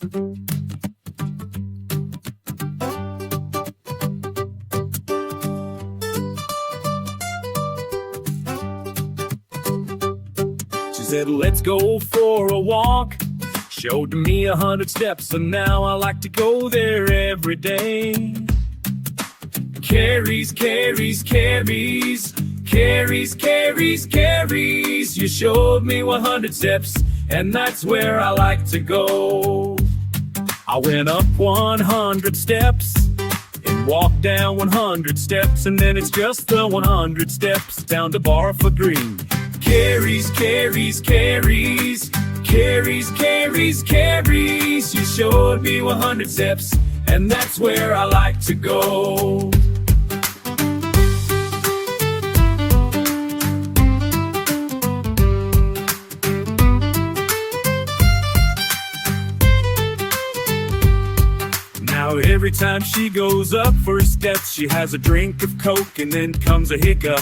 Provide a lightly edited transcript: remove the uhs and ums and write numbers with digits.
She said, let's go for a walk. Showed me 100 steps, and now I like to go there every day. Carys, Carys, Carys, Carys, Carys, Carys. You showed me 100 steps, and that's where I like to go. I went up 100 steps and walked down 100 steps, and then it's just the 100 steps down to Barfa Green. Carys, Carys, Carys, Carys, Carys, Carys. You showed me 100 steps, and that's where I like to go. Now every time she goes up for steps, she has a drink of Coke, and then comes a hiccup.